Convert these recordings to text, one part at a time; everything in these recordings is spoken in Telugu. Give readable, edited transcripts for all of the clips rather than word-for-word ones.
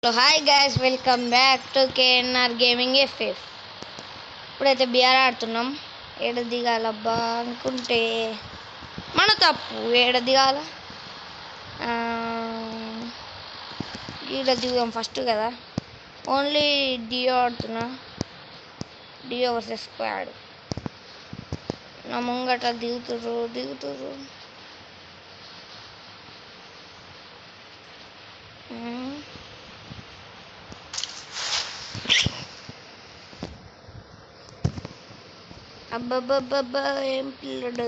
Hello hi guys, welcome back to KNR gaming FF. ఇప్పుడైతే బిఆర్ ఆడుతున్నాం. ఏడ దిగాలబ్బా అనుకుంటే మన తప్పు. ఏడ దిగాల, ఈడ దిగుదాం ఫస్ట్ కదా. ఓన్లీ డియో ఆడుతున్నా, డియో వర్సెస్ స్క్వాడ్. నా ముంగట దిగుతుర్రు. అబ్బబ్బబ్బబ్బా ఏం పిల్లడు.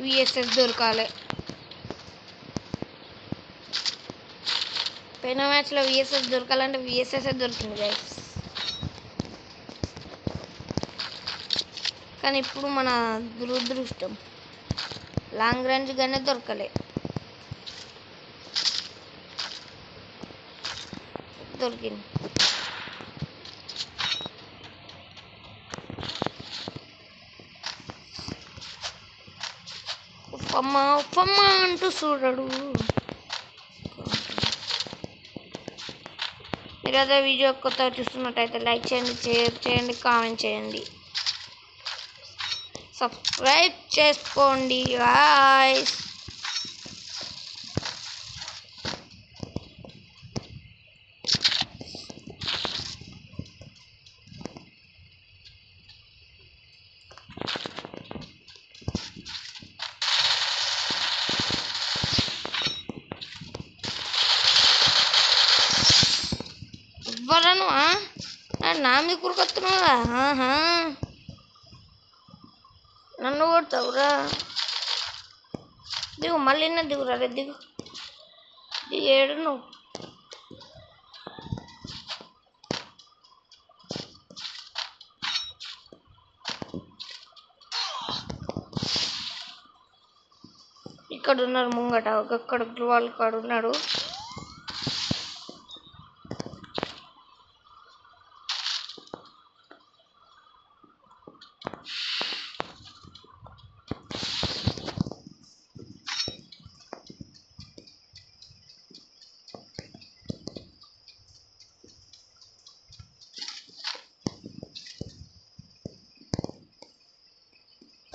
విఎస్ఎస్ దొరకాలి. పోయిన మ్యాచ్లో విఎస్ఎస్ దొరకాలంటే విఎస్ఎస్ దొరికింది గైస్. కానీ ఇప్పుడు మన దురదృష్టం లాంగ్ రేంజ్ గానే దొరకలే. దొరికింది. ఉఫమ్మ అంటూ చూడడు. మీరు అదే వీడియో కొత్తగా చూస్తున్నట్టయితే లైక్ చేయండి, షేర్ చేయండి, కామెంట్ చేయండి, సబ్స్క్రైబ్ చేసుకోండి గాయ్స్. ఇవ్వరను నా మీద కురుకొస్తున్నావా? నన్ను కొడతావురా? దిగు, మళ్ళీ దిగురా. రే దిగు ఏడు నువ్వు. ఇక్కడ ఉన్నారు ముంగట, ఒక్కడ వాళ్ళ కాడు ఉన్నాడు.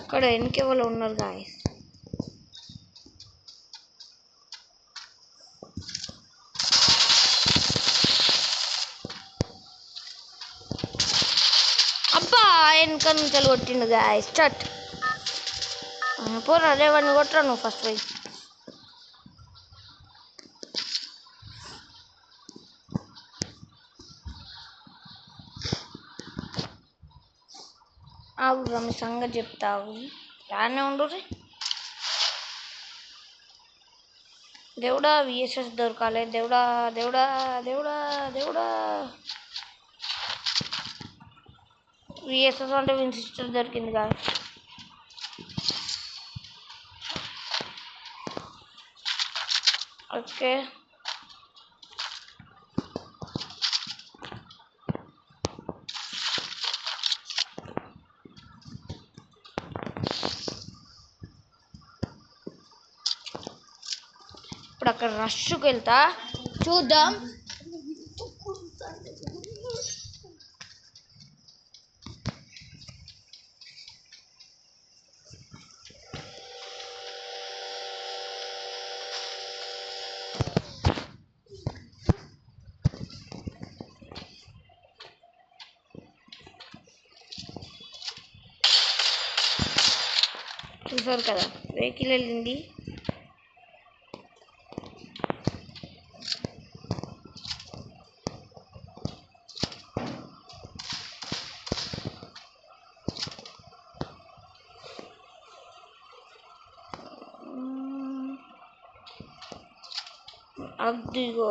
ఇక్కడ వెనక వాళ్ళు ఉన్నారు గాయస్. అబ్బా వెనక నుంచి కొట్టిండు గాయస్. స్టార్ట్ పోరా, రేవాడిని కొట్టరా నువ్వు ఫస్ట్ పోయి. ఆగురా, మీ సంగతి చెప్తావు. రానే ఉండు రే. దేవుడా విఎస్ఎస్ దొరకాలి. దేవుడా దేవుడా దేవుడా దేవుడా. విఎస్ఎస్ అంటే విన్ సిస్టర్ దొరికింది కాదు. ఓకే, ఇప్పుడు అక్కడ రష్కి వెళ్తా, చూద్దాం. చూసారు కదా, వెహికల్ వెళ్ళింది. అదిగో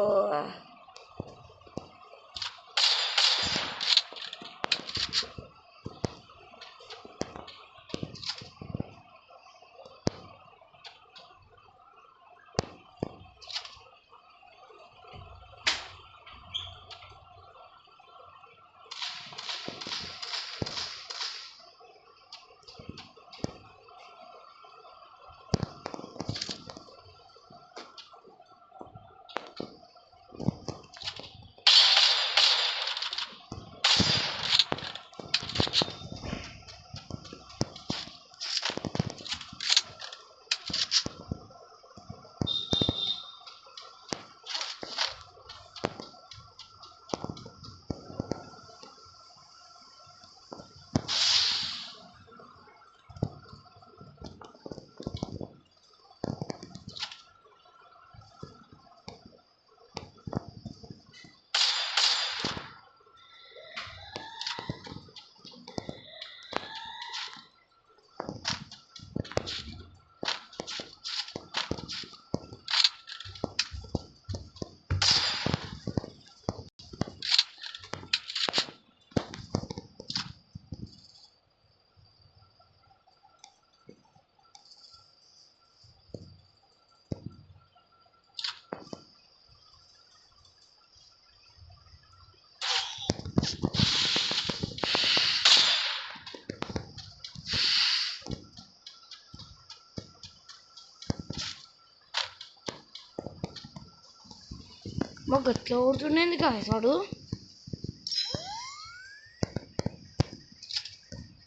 మా గట్ల ఓడుతుండేది గాయస్ వాడు.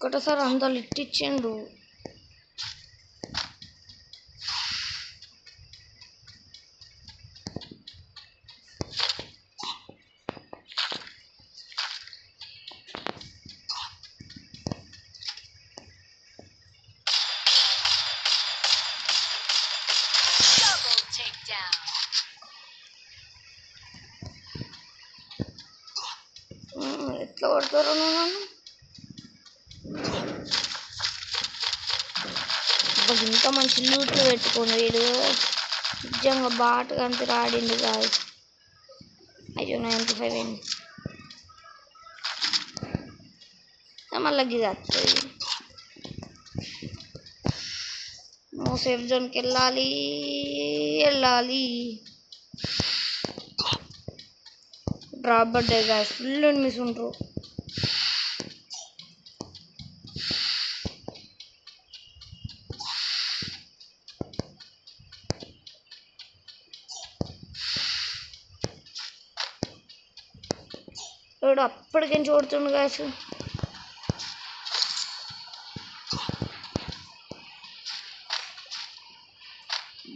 ఒకటేసారి అంత లిట్ ఇచ్చిండు. ఎట్లా కొడతారు నన్ను? ఇంత మంచి లూట్లు పెట్టుకోండి వీడు. నిజంగా బాటగా అంత రాడింది కాదు. అయ్యో 95 అయింది. మళ్ళీ గిది వస్తుంది. సేఫ్ జోన్కి వెళ్ళాలి. డ్రాప్ పడ్డాయి కాదు. ఫుల్ మిస్ ఉంటారు. ఇప్పుడు అప్పటికేం చూడుతుండు కాసు.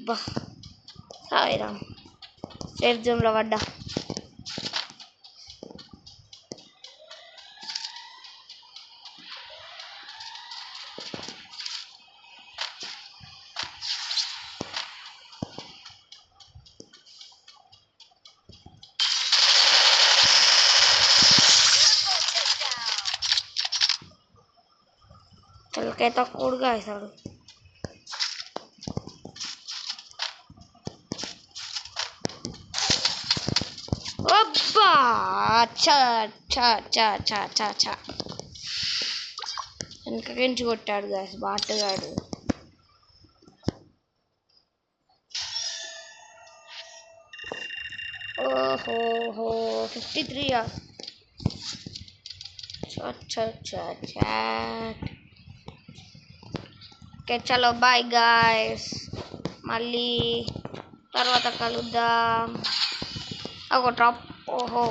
బా సాయిరా సేఫ్ జోన్లో పడ్డా. తలకాయ తక్కువగా వేసాడు. అబ్బా వెనకకించి కొట్టాడు గాయస్ బాటగాడు. ఓహో 53. ఓకే చలో బాయ్ గాయస్. మళ్ళీ తర్వాత కలుద్దాం. ఒక డ్రాప్. ఓహో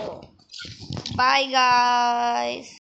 బాయ్ గాయస్.